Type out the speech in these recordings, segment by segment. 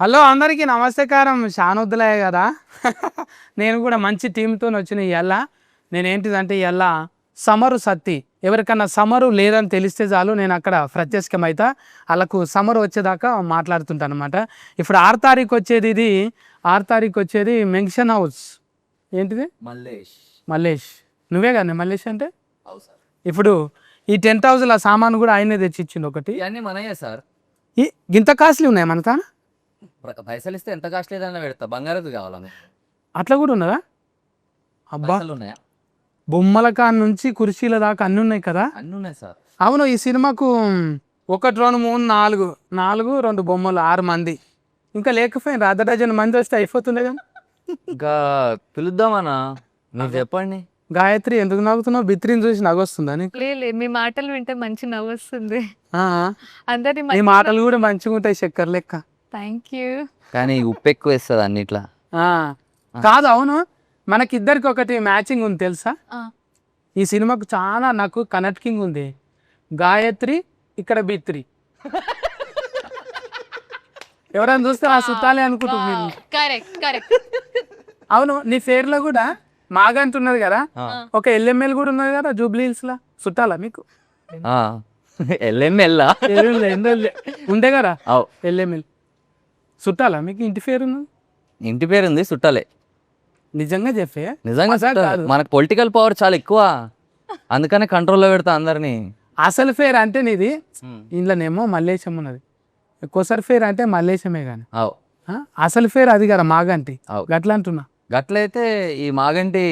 Hello అందరికీ నమస్కారం. షానొద్దులే కదా. నేను కూడా మంచి టీంతో వచ్చిన ఇవాళ. నేనేంటిదంటే ఇవాళ సమరు సత్తి ఎవరికన్నా సమరు లేదని తెలిస్తే చాలు నేను అక్కడ ప్రత్యక్షమైతా. వాళ్ళకు సమరు వచ్చేదాకా మాట్లాడుతుంటాను అనమాట. ఇప్పుడు 6 తారీఖు వచ్చేది, ఇది 6 తారీఖు వచ్చేది మెన్షన్ హౌస్. ఏంటిది? మల్లేష్. నువ్వే కానీ మల్లేష్ అంటే. ఇప్పుడు ఈ 10,000 సామాను కూడా ఆయనే తెచ్చిచ్చిండు ఒకటి. ఇవన్నీ మనయే సార్. ఇంత కాస్ట్లీ ఉన్నాయి మన తాన. పైసలు ఇస్తే ఎంత కాస్ట్ లేదన్నా పెడతా. బంగారది కావాలని అట్లా కూడా ఉన్నదా? అబ్బా, ఉన్నాయా? బొమ్మల కాడ నుంచి కుర్చీల దాకా అన్నీ ఉన్నాయి కదా. అన్నీ ఉన్నాయి సార్. అవును, ఈ సినిమాకు 1 2 3 4 2 బొమ్మలు 6 మంది ఇంకా లేకపోయినా అర్ధ డజన్ మంది వస్తే అయిపోతుండే కదా. ఇంకా పిలుద్దామన్నా, మీరు చెప్పండి. గాయత్రి ఎందుకు నవ్వుతున్నావు? బిత్రిని చూసి నవ్వొస్తుందా నీకు? లే మీ మాటలు వింటే మంచి నవ్వు వస్తుంది. ఆ, అందరి నీ మాటలు కూడా మంచిగా ఉంటాయి చక్కెర లెక్క. Thank you. కానీ ఉప్పు ఎక్కువ వేస్తుంది అన్నిట్లా. ఆ, కాదు, అవును, మనకిద్దరికి ఒకటి మ్యాచింగ్ ఉంది తెలుసా? ఈ సినిమాకు చాలా నాకు కనెక్టింగ్ ఉంది. గాయత్రి ఇక్కడ బిత్రి. ఎవరైనా చూస్తే ఆ సుత్తాలే అనుకుంటున్నారు. అవును, నీ పేర్లో కూడా మాగంట ఉన్నది కదా, ఒక ఎల్ఎంఎల్ కూడా ఉన్నది కదా జూబ్లీ హిల్స్ లా. చుట్టాలా మీకు? ఎల్ఎంఎల్లా ఉండే కదా ఎల్ఎంఎల్. చుట్టాలా మీకు? ఇంటి పేరు ఉన్నది? ఇంటి పేరు ఉంది, చుట్టాలే. నిజంగా చెప్పే? నిజంగా మనకు పొలిటికల్ పవర్ చాలా ఎక్కువ, అందుకనే కంట్రోల్లో పెడతా అందరినీ. అసలు పేరు అంటే నీది ఇంట్లోనేమో మల్లేశం ఉన్నది, కొసరి పేరు అంటే మల్లేశమే కానీ అసలు పేరు అది కదా మాగంటి. గట్లా అంటున్నా. గట్లయితే ఈ మాగంటి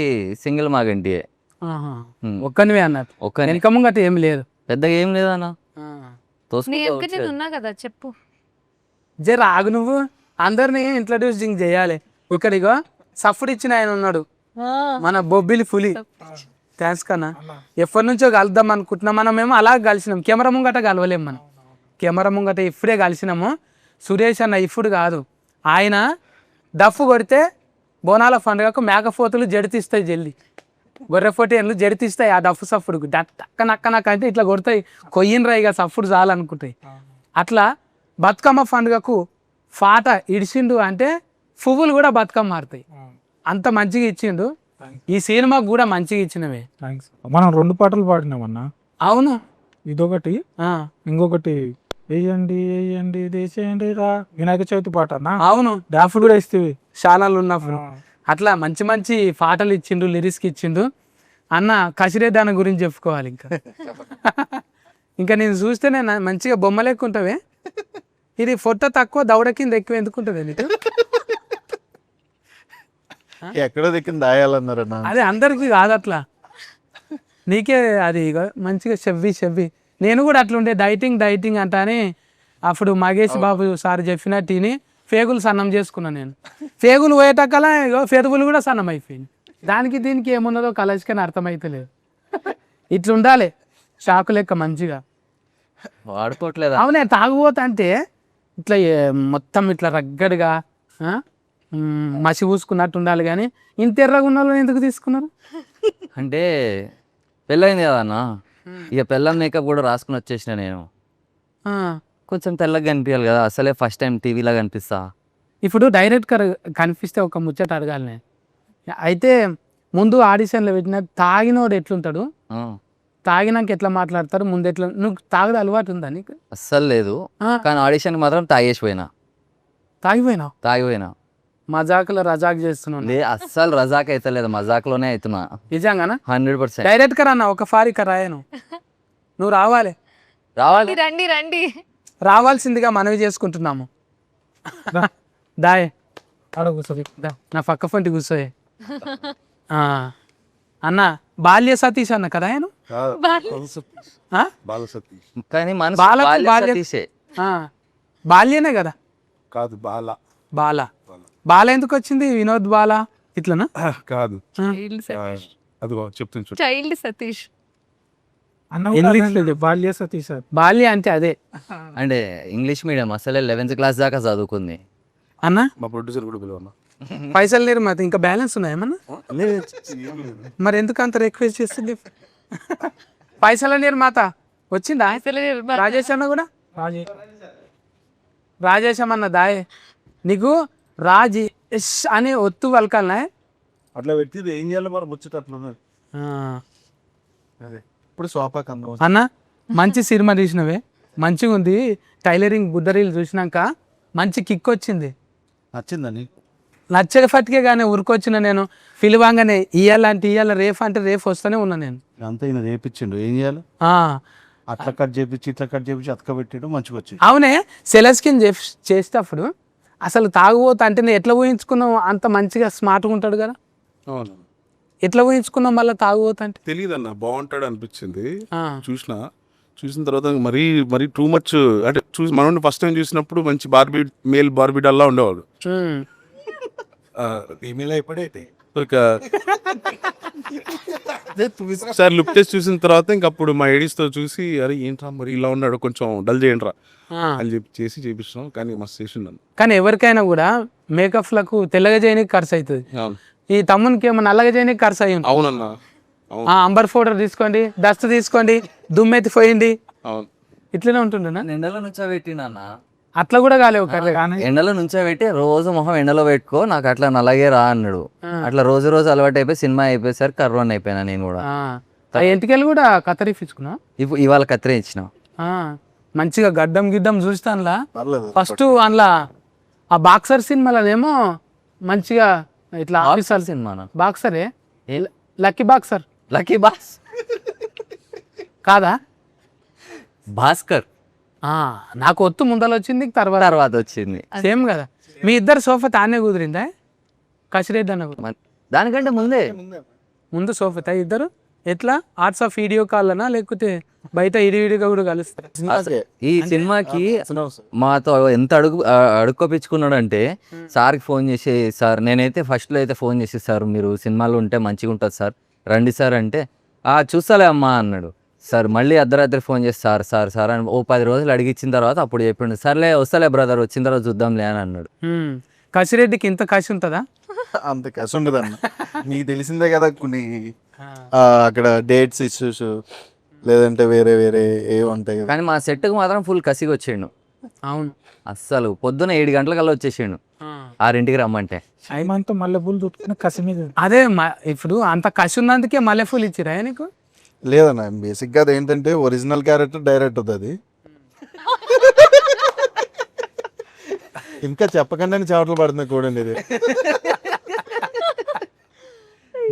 సింగిల్ మాగంటి ఒక్కనివే అన్నట్టు. వెనక ముంగట ఏం లేదు, పెద్దగా ఏం లేదన్నా. ఉన్నా కదా చెప్పు. జర ఆగు, నువ్వు అందరినీ ఇంట్రడ్యూసింగ్ చేయాలి. ఇక్కడిగో సఫ్డ్ ఇచ్చిన ఆయన ఉన్నాడు, మన బొబ్బిలి పులి. థ్యాంక్స్ కన్నా. ఎప్పటి నుంచో కలుద్దాం అనుకుంటున్నాం. మనమేమో అలా కలిసినాం, కెమెరా ముంగట కలవలేము. మనం కెమెరా ముంగట ఇప్పుడే కలిసినాము. సురేష్ అన్న ఇప్పుడు కాదు, ఆయన డఫ్ కొడితే బోనాల పండుగకు మేకపోతులు జడితిస్తాయి, జల్ది గొర్రెపోటీలు జడితిస్తాయి ఆ డఫ్ సఫ్డుకు. నక్కనక్కంటే ఇట్లా కొడతాయి, కొయ్యినరా ఇక సఫ్డు చాలనుకుంటాయి. అట్లా బతుకమ్మ పండుగకు పాట ఇడిచిండు అంటే పువ్వులు కూడా బతుకమ్మ మారుతాయి. అంత మంచిగా ఇచ్చిండు. ఈ సినిమాకు కూడా మంచిగా ఇచ్చినవే. మనం 2 పాటలు పాడినామన్నా. అవును, ఇదొకటి, ఇంకొకటి వేయండి వేయండి దేశేయండి రా వినాయక చవితి పాట అన్న. అవును, డాఫ్ కూడా ఇస్తేవి ఛానల్ ఉన్నప్పుడు. అట్లా మంచి మంచి పాటలు ఇచ్చిండు, లిరిక్స్కి ఇచ్చిండు అన్న. కసిరే దాని గురించి చెప్పుకోవాలి ఇంకా. ఇంకా నేను చూస్తేనే మంచిగా బొమ్మలు ఎక్కువ ఉంటావే. ఇది ఫోటో తక్కువ దౌడ కింద ఎక్కువ ఎందుకుంటుంది నీకు? ఎక్కడో దిక్కిన దాయాలన్నారన్నా. అదే అందరికి కాదు అట్లా, నీకే అది మంచిగా చెవ్వి. నేను కూడా అట్లుండే డైటింగ్ అంటానే అప్పుడు మగేష్ బాబు సార్ చెప్పినట్టుని పేగులు సన్నం చేసుకున్నాను నేను. పేగులు పోయేటక్కలా పెదవులు కూడా సన్నం అయిపోయింది. దానికి దీనికి ఏమున్నదో కలర్స్కని అర్థమైతలేదు. ఇట్లుండాలి షాకు లెక్క మంచిగా వాడుకోవట్లేదు. అవునే, తాగుబోతా అంటే ఇట్లా మొత్తం ఇట్లా రగ్గడిగా మసి పూసుకున్నట్టు ఉండాలి. కానీ ఇంత ఎర్రగా ఉన్న వాళ్ళని ఎందుకు తీసుకున్నారు? అంటే పెళ్ళైంది కదా అన్న, ఇక పెళ్ళం మేకప్ కూడా రాసుకుని వచ్చేసిన నేను. కొంచెం తెల్లగా కనిపించాలి కదా, అసలే ఫస్ట్ టైం టీవీలో కనిపిస్తా. ఇప్పుడు డైరెక్ట్గా కనిపిస్తే ఒక ముచ్చట అడగాలి నేను. అయితే ముందు ఆడిషన్లో పెట్టిన తాగినోడు ఎట్లుంటాడు, తాగినాక ఎట్లా మాట్లాడతారు, ముందు ఎట్లా? నువ్వు తాగదు అలవాటు ఉందా నీకు? అస్సలు లేదు, కానీ ఆడిషన్కి మాత్రం తాగిపోయినా. మజాకులో రజాక్ చేస్తున్నాను. అస్సలు రజాక్ అయితే లేదు, మజాక్లోనే అవుతున్నా. నిజంగానా? 100%. డైరెక్ట్ గా అన్న ఒక ఫారిక రాయను, నువ్వు రావాలి. రండి రావాల్సిందిగా మనవి చేసుకుంటున్నాము. దాయ్ నా పక్క పంటి కూర్చోయే. అన్న బాల్య సతీష్ అన్న కదా ఆయన? కానీ బాల్యనే కదా? కాదు, బాల ఎందుకు వచ్చింది? వినోద్ బాల ఇట్లనా? కాదు, అదిగో చెప్తుంది, చైల్డ్ సతీష్. బాల్య సతీష్. బాల్య అంటే అదే అంటే ఇంగ్లీష్ మీడియం, అసలే 11th క్లాస్ దాకా చదువుకుంది అన్న. మా ప్రొడ్యూసర్ కూడా పిలవన్నా. పైసలు లేరు మాది, ఇంకా బ్యాలెన్స్ ఉన్నాయేమన్నా? మరి ఎందుకు అంత రిక్వెస్ట్ చేస్తుంది? పైసల నిర్మాత వచ్చిందా? రాజేష్ అన్న కూడా, రాజేశం అన్న దాయే నీకు రాజీ ఎస్ అని ఒత్తు పలకాలనే. అట్లా పెట్టి ఏం చేయాలి మరి ముచ్చట అట్లా ఉన్నది. అదే ఇప్పుడు సోఫాకి అందం అన్న మంచి సినిమా తీసినవే, మంచిగా ఉంది. టైలరింగ్ బుద్ధరీలు చూసినాక మంచి కిక్ వచ్చింది. నచ్చిందని నచ్చక ఫట్కే కానీ ఉరికొచ్చిన నేను పిలువాగానే ఇయ్యాల రేపు అంటే రేపు వస్తూనే ఉన్నా నేను. అంత ఈయన రేపించిండు ఏం చేయాలి, ఆ, అట్లా కట్ చేపించి ఇట్లా కట్ చేపించి అతక పెట్టాడు మంచిగా వచ్చింది. అవునే సెలస్కిన్ చేసేటప్పుడు అసలు తాగుబోతా అంటే నేను ఎట్లా ఊహించుకున్నావు అంత మంచిగా స్మార్ట్గా ఉంటాడు కదా, అవును ఎట్లా ఊహించుకున్నాం మళ్ళీ తాగుబోతా అంటే. తెలియదన్న బాగుంటాడు అనిపించింది. ఆ, చూసిన తర్వాత మరీ టూ మచ్ అంటే మనం ఫస్ట్ టైం చూసినప్పుడు మంచి మేల్ బార్బీ డల్లా ఉండేవాడు. ఉమ్. ఈమెయిల్ అయిపోయితే ఒక సార్ లుక్ టెస్ట్ చూసిన తర్వాత ఇంకప్పుడు మా ఎడిస్ తో చూసి అరే ఏంట్రా మరి ఇలా ఉన్నాడు కొంచెం డల్ చేయండి రా ఆ. అని చెప్పి చేపిస్తున్నాం. కానీ మస్తు చేసిండు. కానీ ఎవరికైనా కూడా మేకప్లకు తెల్లగా చేయడానికి ఖర్చు అవుతుంది. అవును ఈ తమ్మునికి ఏమో నల్లగా చేయడానికి ఖర్చు అయ్యి ఉంటుంది. అవునన్నా అవును అంబర్ పౌడర్ తీసుకోండి, డస్ట్ తీసుకోండి, దుమ్మెత్తి పోయింది, అవును ఇట్లనే ఉంటుండేనా. ఎండలో నుంచో పెట్టినన్న, అట్లా కూడా కాలేవు కర్రీ. కానీ ఎండలో నుంచో పెట్టి రోజు మొహం ఎండలో పెట్టుకో, నాకు అట్లా నల్లగే రా అన్నాడు. అట్లా రోజు అలవాటు అయిపోయి సినిమా అయిపోయేసరికి కర్రోన్ అయిపోయినా నేను కూడా. ఎంటికెళ్ళి కూడా కత్తరీఫించుకున్నా. ఇవాళ కత్తిరే ఇచ్చిన. మంచిగా గడ్డం గిడ్డం చూస్తానులా. పర్లేదు ఫస్ట్ అందులో ఆ బాక్సర్ సినిమాలోనేమో మంచిగా ఇట్లా ఆఫీసర్ సినిమా బాక్సరే, లక్కీ బాక్సర్ లక్కీ బాస్ కాదా. భాస్కర్ నాకు ఒత్తు ముందర వచ్చింది, తర్వాత వచ్చింది. సేమ్ కదా. మీ ఇద్దరు సోఫా తానే కుదిరిందా? కసిరెడ్డి అన్న కూడా దానికంటే ముందే ముందు సోఫా ఇద్దరు ఎట్లా ఆర్ట్స్ ఆఫ్ వీడియో కాల్నా లేకపోతే బయట ఇడివిడిగా కూడా కలుస్తారు? ఈ సినిమాకి మాతో ఎంత అడుక్కోపించుకున్నాడు అంటే సార్కి ఫోన్ చేసి, సార్ నేనైతే ఫస్ట్లో అయితే ఫోన్ చేసి, సార్ మీరు సినిమాలో ఉంటే మంచిగా ఉంటుంది సార్, రండి సార్ అంటే, చూస్తాలే అమ్మా అన్నాడు. సార్ మళ్ళీ అర్ధరాత్రి ఫోన్ చేసి సార్ అని ఓ 10 రోజులు అడిగిచ్చిన తర్వాత అప్పుడు చెప్పిండు, సర్లే వస్తలే బ్రదర్ వచ్చిన తర్వాత చూద్దాంలే అని అన్నాడు. కసిరెడ్డికి ఇంత కసి ఉంటుందా? అంత కసి ఉండదు అన్న. మీకు తెలిసిందే కదా కొన్ని అక్కడ డేట్స్ ఇష్యూస్ లేదంటే వేరే ఏవి ఉంటాయి కదా. కానీ మా సెట్కి మాత్రం ఫుల్ కసిగా వచ్చిండు. అవును, అస్సలు పొద్దున 7 గంటలకల్లా వచ్చేసిండు 6ంటికి రమ్మంటే. ఐమంతా మల్లెపూలు చుట్టుకుని కసి మీద. అదే ఇప్పుడు అంత కసి ఉన్నందుకే మల్లెపూలు ఇచ్చిరా నీకు? లేదన్న బేసిక్గా అది ఏంటంటే ఒరిజినల్ క్యారెక్టర్ డైరెక్ట్ అది. ఇంకా చెప్పకుండానే చెమటలు పడుతుంది చూడండి ఇది.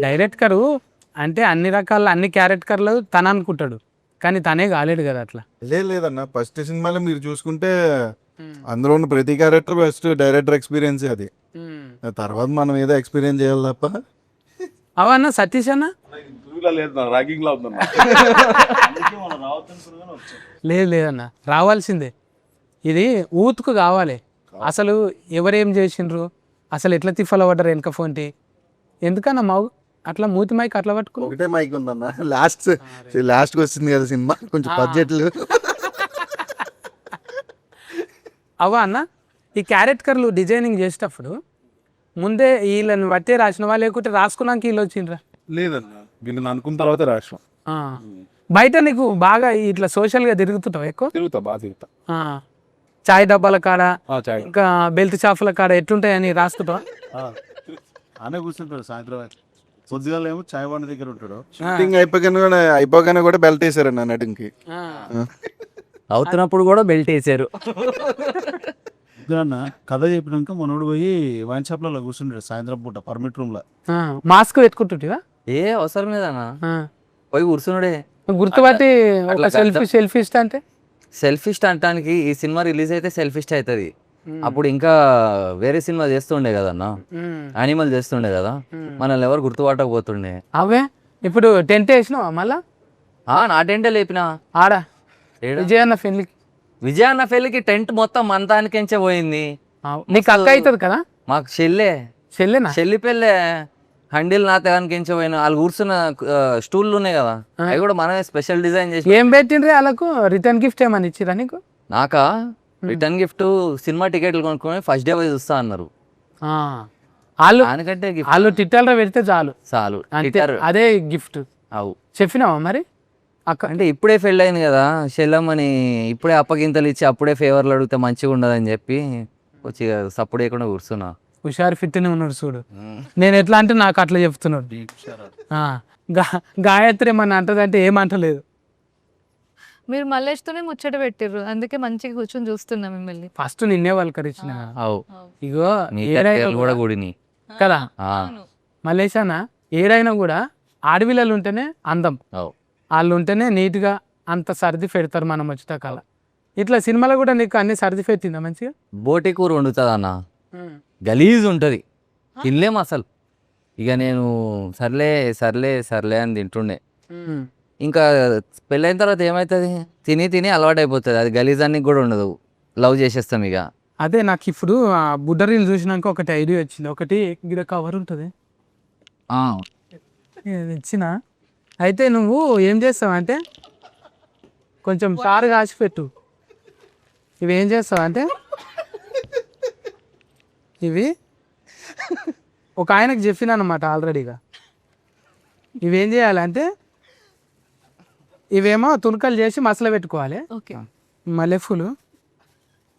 డైరెక్టర్ అంటే అన్ని క్యారెక్టర్లు తన అనుకుంటాడు, కానీ తనే కాలేడు కదా అట్లా. లేదన్న ఫస్ట్ సినిమాలో మీరు చూసుకుంటే అందులో ఉన్న ప్రతి క్యారెక్టర్ ఫస్ట్ డైరెక్టర్ ఎక్స్పీరియన్స్ అది. తర్వాత మనం ఏదో ఎక్స్పీరియన్స్ చేయాలి తప్ప. అవన్నా సతీష్ అన్న లేదన్న రావాల్సిందే. ఇది ఊతుకు కావాలి. అసలు ఎవరేం చేసిండ్రు, అసలు ఎట్లా తిఫల పడ్డారు వెనక ఫోన్టి, ఎందుకన్నా మావు అట్లా మూతి మైక్ అట్లా పట్టుకుని. ఒకటే మైక్ ఉందన్న, లాస్ట్ వచ్చింది కదా సినిమా, కొంచెం బడ్జెట్లు. అవా అన్న ఈ క్యారెక్టర్లు డిజైనింగ్ చేసేటప్పుడు ముందే వీళ్ళని బట్టే రాసినవా లేకుంటే రాసుకున్నాక వీళ్ళు వచ్చిండ్రా? లేదన్న వీళ్ళని అనుకున్న తర్వాత రాష్ట్రం బయట నీకు బాగా ఇట్లా సోషల్గా తిరుగుతుంటావు ఎక్కువ? బాగా తిరుగుతా. చాయ్ డబ్బాల కాడ చాయ్ ఇంకా బెల్ట్ షాపుల కాడ ఎట్లుంటాయని రాసుకుంటావా? అనే కూర్చుంటాడు సాయంత్రం పొద్దుగాల ఏమో చాయ్ బండి దగ్గర ఉంటాడు. షూటింగ్ అయిపోగానే కూడా బెల్ట్ వేసారండి నటింగ్కి. అవుతున్నప్పుడు కూడా బెల్ట్ వేసారు. కథ చెప్పినాక మనోడు పోయి వైన్ షాప్ లో కూర్చుంటాడు సాయంత్రం పూట పర్మిట్ రూమ్ లో. మాస్క్ పెట్టుకుంటుంటివా? ఏ అవసరం లేదన్నా, పోయి కూర్చున్నాడే. గుర్తుపట్టి ఒక సెల్ఫీ అంటే సెల్ఫిస్ట్ అంటానికి ఈ సినిమా రిలీజ్ అయితే సెల్ఫిస్ట్ అవుతుంది. అప్పుడు ఇంకా వేరే సినిమా చేస్తుండే కదన్నా, యానిమల్ చేస్తుండే కదా, మనల్ని ఎవరు గుర్తుపట్టకపోతుండే. అవే ఇప్పుడు టెంట్ వేసినావా మళ్ళా? నా టెంటే లేపినా ఆడ విజయన్న పెళ్ళికి. విజయన్న పెళ్ళికి టెంట్ మొత్తం మంతానికించే పోయింది. నీకు అక్క అవుతుంది కదా? మాకు చెల్లెనా చెల్లి పెళ్ళే. హండిల్ నా తెగానికించే పోయిన వాళ్ళు కూర్చున్న స్టూళ్ళు ఉన్నాయి కదా, అవి కూడా మనమే స్పెషల్ డిజైన్ చేసి. ఏం పెట్టిండ్రీ వాళ్ళకు? రిటర్న్ గిఫ్ట్ ఏమని ఇచ్చిరా నీకు? నాకా రిటర్న్ గిఫ్ట్ సినిమా టికెట్లు కొనుక్కొని ఫస్ట్ డే పోయి చూస్తా అన్నారు. వాళ్ళు దానికంటే వాళ్ళు ట్విట్టర్లో పెడితే చాలు చాలు, అదే గిఫ్ట్. అవు చెప్పినావా మరి అక్క? అంటే ఇప్పుడే పెళ్ళి అయింది కదా చెల్లమ్మని, ఇప్పుడే అప్పగింతలు ఇచ్చి అప్పుడే ఫేవర్లు అడిగితే మంచిగా ఉండదని చెప్పి వచ్చి సప్పుడు చేయకుండా కూర్చున్నా. హుషారు ఫిట్నే ఉన్నాడు చూడు. నేను ఎట్లా అంటే నాకు అట్లా చెప్తున్నాడు. గాయత్రి ఏమన్నా అంటదంటే ఏమంటలేదు. మీరు మల్లేష్తోనే ముచ్చట పెట్టిర్రు, అందుకే మంచిగా కూర్చొని చూస్తున్నా మిమ్మల్ని. ఫస్ట్ నిన్నే పలకరించిన అవు ఇగో నీ ఏడైనా కట్టెలు కూడా కూడిని. కదా ఆ, మల్లేశానా ఏడైనా కూడా ఆడపిల్లలు ఉంటేనే అందం, అవు వాళ్ళు ఉంటేనే నీట్గా అంత సర్ది పెడతారు మనం వచ్చేట కాల. ఇట్లా సినిమాలో కూడా నీకు అన్ని సర్ది పెట్టిందా మంచిగా? బోటి కూర వండుతుంది అన్న, గలీజ్ ఉంటుంది, తినలేం అసలు. ఇక నేను సర్లే సర్లే సర్లే అని తింటుండే. ఇంకా పెళ్ళైన తర్వాత ఏమవుతుంది, తిని తిని అలవాటు అయిపోతుంది, అది గలీజానికి కూడా ఉండదు, లవ్ చేసేస్తాం ఇక. అదే నాకు ఇప్పుడు ఆ బుడ్డ రీల్ చూసినాక ఒకటి ఐడియా వచ్చింది. ఒకటి గిడ కవర్ ఉంటుంది ఇచ్చిన, అయితే నువ్వు ఏం చేస్తావు అంటే కొంచెం చారు కాసి పెట్టు. ఇవి ఏం చేస్తావు అంటే ఇవి ఒక ఆయనకు చెప్పినా అనమాట ఆల్రెడీగా. ఇవేం చేయాలంటే ఇవేమో తునకలు చేసి మసలు పెట్టుకోవాలి. ఓకే, మల్లెపూలు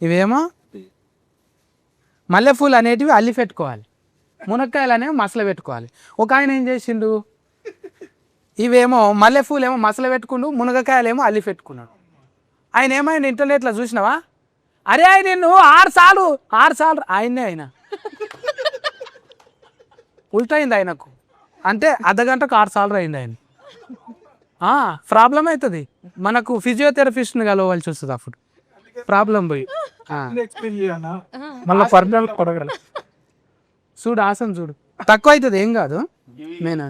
ఇవేమో మల్లెపూలు అనేటివి అల్లి పెట్టుకోవాలి, మునక్కాయలు అనేవి మసలు పెట్టుకోవాలి. ఒక ఆయన ఏం చేసిండు, ఇవేమో మల్లెపూలు ఏమో మసలు పెట్టుకుండు, మునగకాయలు ఏమో అల్లి పెట్టుకున్నాడు. ఆయన ఏమైనా ఇంటర్నెట్లో చూసినావా, అరే ఆయన నిన్ను 6 సార్లు ఆయన్నే ఆయన ఉల్టైంది ఆయనకు, అంటే అర్ధగంటకు 6 సార్లు అయింది ఆయన. ప్రాబ్లం అవుతుంది మనకు, ఫిజియోథెరపిస్ట్ని కలవాల్సి వస్తుంది అప్పుడు ప్రాబ్లం పోయి. మళ్ళీ పర్మనెంట్ పడగల చూడు ఆసం చూడు, తక్కువ అవుతుంది ఏం కాదు. నేను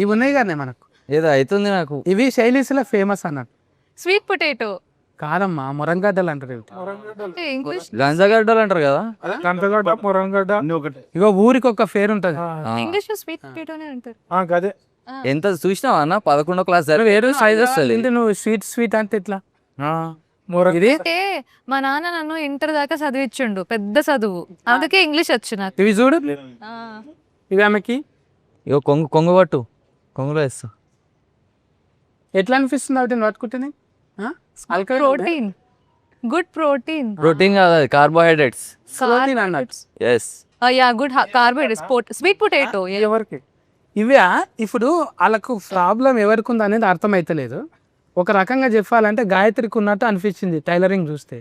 ఇవి ఉన్నాయి కదా మనకు, ఏదో అవుతుంది నాకు. ఇవి శైలీస్లో ఫేమస్ అన్నట్టు. స్వీట్ పొటాటో కాదమ్మా మురంగడ్డలు అంటారు ఇవి. ఇంగ్లీష్, గంజగడ్డలు అంటారు కదా. గంటగడ్డ మురంగడ్డ ఇగో ఊరికి ఒక పేరు ఉంటుంది. ఇంగ్లీష్ లో స్వీట్ పొటాటోనే అంటారు. గదే ఎంత చూసినావా అన్న, 11వ క్లాస్ వేరు సైజ్ వస్తుంది. నువ్వు స్వీట్ అంటే ఇట్లా మురంగ ఇది అంటే మా నాన్న నన్ను ఇంటర్ దాకా చదివించుండు, పెద్ద చదువు, అందుకే ఇంగ్లీష్ వచ్చు నాకు. ఇవి చూడు, ఆ, ఇవి ఆమెకి ఇగో కొంగు పట్టు, కొంగులో వేస్తా. ఎట్లా అనిపిస్తుంది అవి పట్టుకుంటేనే? Protein, good protein. ప్రోటీన్ కాదు, అది కార్బోహైడ్రేట్స్. ప్రోటీన్ అన్నట్టు. Yes, yeah, good carbohydrates. Sweet potato ఎవరికి ఇవే ఇప్పుడు వాళ్ళకు ప్రాబ్లం ఎవరికి ఉంది అనేది అర్థమైతలేదు. ఒక రకంగా చెప్పాలంటే గాయత్రికి ఉన్నట్టు అనిపించింది టైలరింగ్ చూస్తే.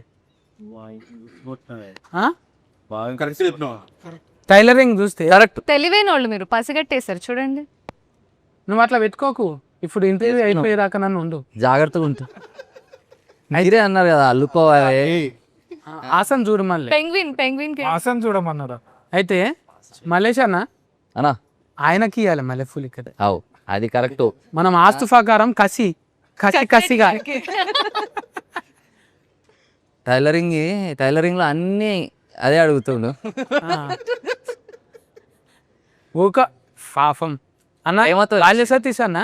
టైలరింగ్ చూస్తే కరెక్ట్. తెలివైన వాళ్ళు మీరు, పసిగట్టేశారు చూడండి. నువ్వు అట్లా పెట్టుకోకు, ఇప్పుడు ఇంటర్వ్యూ అయిపోయేదాకా నన్ను ఉండు. జాగ్రత్తగా ఉంటుంది. మీరే అన్నారు కదా అల్లుకోవాలి. ఆసన్ చూడు మళ్ళీ. పెంగ్విన్ ఆసన్ చూడమన్నారా? అయితే మలేష్ అన్న అన్నా ఆయనకి ఇవ్వాలి మల్లెపూలు ఇక్కడ. అవు అది కరెక్ట్. మనం ఆస్తు ప్రకారం కసిగా టైలరింగ్ లో అన్ని అదే అడుగుతుండు. ఊక పాపం అన్న. ఏమవుతుంది? బాల్య సతీష్ అన్న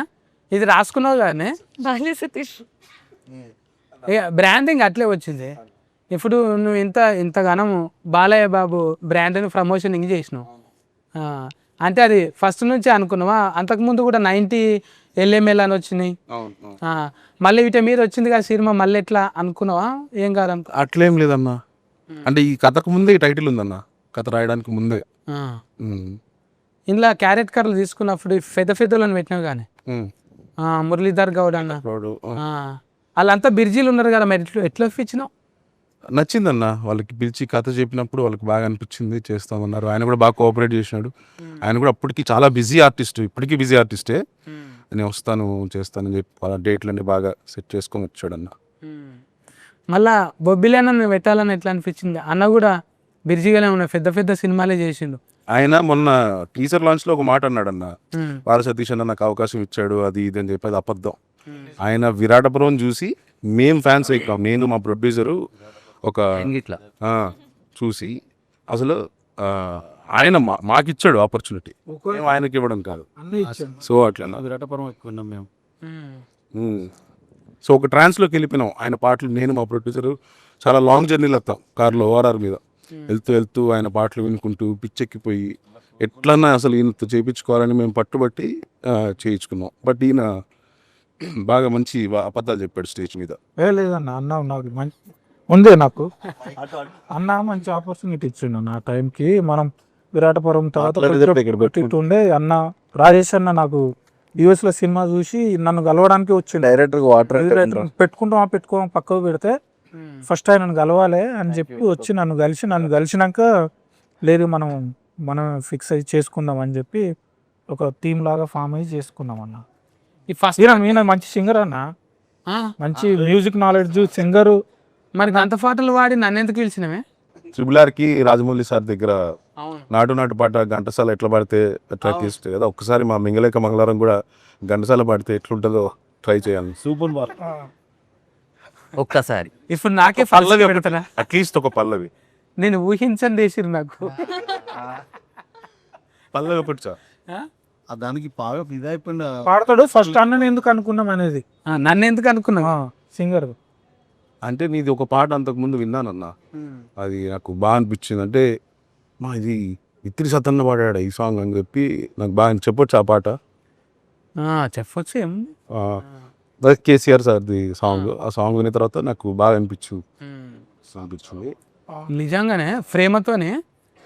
ఇది రాసుకున్నావు కానీ బాల్య సతీష్ బ్రాండింగ్ అట్లే వచ్చింది. ఇప్పుడు నువ్వు ఇంతగానం బాలయ్య బాబు బ్రాండ్ని ప్రమోషనింగ్ చేసినావు అంటే అది ఫస్ట్ నుంచే అనుకున్నావా? అంతకుముందు కూడా 90 LML అని వచ్చినాయి, మళ్ళీ వీటి మీద వచ్చింది కదా సినిమా, మళ్ళీ ఎట్లా అనుకున్నావా? ఏం కాదనుకో. అట్లేం లేదన్నా, అంటే ఈ కథకు ముందే ఈ టైటిల్ ఉందన్న, కథ రాయడానికి ముందే. ఇందులో క్యారెట్ కర్రలు తీసుకున్నప్పుడు పెద్దలను పెట్టినావు కానీ మురళీధర్ గౌడ్ అన్న వాళ్ళంతా బిర్జీలు ఉన్నారు కదా, మరి ఎట్లా ఇచ్చినావు? నచ్చిందన్న, వాళ్ళకి పిలిచి కథ చెప్పినప్పుడు వాళ్ళకి బాగా అనిపించింది, చేస్తామన్నారు. ఆయన కూడా బాగా కోఆపరేట్ చేసినాడు. ఆయన కూడా అప్పటికి చాలా బిజీ ఆర్టిస్ట్, ఇప్పటికీ బిజీ ఆర్టిస్టే. నేను వస్తాను చేస్తానని చెప్పి వాళ్ళ డేట్లన్నీ బాగా సెట్ చేసుకొని వచ్చాడు అన్న. మళ్ళా బొబ్బిలి అన్న పెట్టాలని ఎట్లా అనిపించింది? అన్న కూడా బిర్జీగానే ఉన్నాయి, పెద్ద సినిమాలే చేసిండు. ఆయన మొన్న టీజర్ లాంచ్ లో ఒక మాట అన్నాడు అన్న, బాల సతీష్ అన్న నాకు అవకాశం ఇచ్చాడు అది ఇది అని చెప్పి, అది అబద్ధం. ఆయన విరాటపురం చూసి మేం ఫ్యాన్స్ అయిపోయాం, నేను మా ప్రొడ్యూసరు ఒక ఇట్లా చూసి అసలు ఆయన మాకిచ్చాడు ఆపర్చునిటీ, మేము ఆయనకి ఇవ్వడం కాదు. సో అట్లా విరాటపురం ఎక్కువ ఉన్నాం మేము. సో ఒక ట్రాన్స్లోకి వెళ్ళిపోయినాం. ఆయన పాటలు నేను మా ప్రొడ్యూసరు చాలా లాంగ్ జర్నీలు వస్తాం కార్లో ORR మీద వెళ్తూ ఆయన పాటలు వినుకుంటూ పిచ్చెక్కిపోయి ఎట్లన్నా అసలు ఈయనతో చేయించుకోవాలని మేము పట్టుబట్టి చేయించుకున్నాం. బట్ ఈయన బాగా మంచి అబద్ధాలు చెప్పాడు స్టేజ్ మీద. లేదన్న, అన్నావు నాకు ఉందే నాకు. అన్న మంచి ఆపర్చునిటీ ఇచ్చిండు నా టైంకి. మనం విరాటపురం తర్వాత కొంచెం ఉండే అన్న రాజేష్ అన్న నాకు యూఎస్ లో సినిమా చూసి నన్ను కలవడానికి వచ్చిండు. డైరెక్టర్ వాటర్ పెట్టుకోం పక్కకు పెడితే ఫస్ట్ ఆయన నన్ను కలవాలి అని చెప్పి వచ్చి నన్ను కలిసినాక లేదు మనం ఫిక్స్ అయ్యి చేసుకుందాం అని చెప్పి ఒక టీమ్ లాగా ఫామ్ అయ్యి చేసుకున్నాం అన్న. ఈ ఫస్ట్ ఈయన మంచి సింగర్ అన్న, మంచి మ్యూజిక్ నాలెడ్జ్ సింగరు. మరి గంత పాటలు వాడి నన్ను ఎందుకు పిలిచినవే? త్రిబులార్కి రాజమౌళి సార్ దగ్గర అవును. నాటు పాట ఘంటసాల ఎట్లా పాడితే అట్లా తీస్తుంది కదా, ఒక్కసారి మా మింగలేక మంగళవారం కూడా ఘంటసాల పాడితే ఎట్లుంటుందో ట్రై చేయాలి. సూపర్ బార్ ఒక్కసారి ఇప్పుడు నాకే పల్లవి పెడతానా? అట్లీస్ట్ ఒక పల్లవి నేను ఊహించని చేసిరు నాకు. పల్లవి ఒకటి సార్. దానికి బాగా ఇది అయిపోయింది. పాడతాడు. ఫస్ట్ అన్నని ఎందుకు అనుకున్నాం అనేది నన్ను ఎందుకు అనుకున్నావు? సింగర్. అంటే నీది ఒక పాట అంతకు ముందు విన్నానన్న, అది నాకు బాగా అనిపించింది. అంటే మా ఇది ఇత్రి సతన్న పాడాడు ఈ సాంగ్ అని చెప్పి నాకు బాగా చెప్పొచ్చు ఆ పాట. చెప్పొచ్చు ఏం. కేసీఆర్ సార్ది సాంగ్. ఆ సాంగ్ విన్న తర్వాత నాకు బాగా అనిపించింది. నిజంగానే ప్రేమతోనే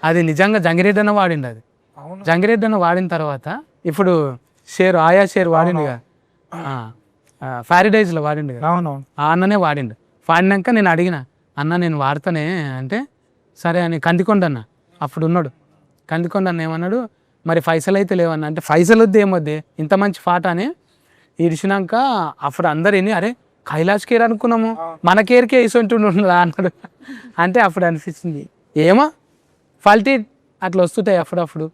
అది నిజంగా జంగిరెడ్డి అన్న వాడిండు. అది జంగిరెడ్డి అన్న వాడిన తర్వాత ఇప్పుడు ఆయా షేర్ వాడిండు కదా, ప్యారడైజ్లో వాడిండు కదా, అవునవును. ఆ అన్ననే వాడిండు. వాడినాక నేను అడిగిన అన్న నేను వాడతానే అంటే సరే అని కందికొండ అన్న అప్పుడు ఉన్నాడు. కందికొండ అన్న ఏమన్నాడు, మరి పైసలు అయితే లేవన్న అంటే పైసలు వద్దు ఏమొద్దే ఇంత మంచి పాట అని ఇడిచినాక అప్పుడు అందరు విని అరే కైలాష్ కేర్ అనుకున్నాము మన కేర్కే ఇసొంటుండా అన్నాడు. అంటే అప్పుడు అనిపించింది ఏమో ఫాల్టీ అట్లా వస్తుంటాయి అప్పుడప్పుడు.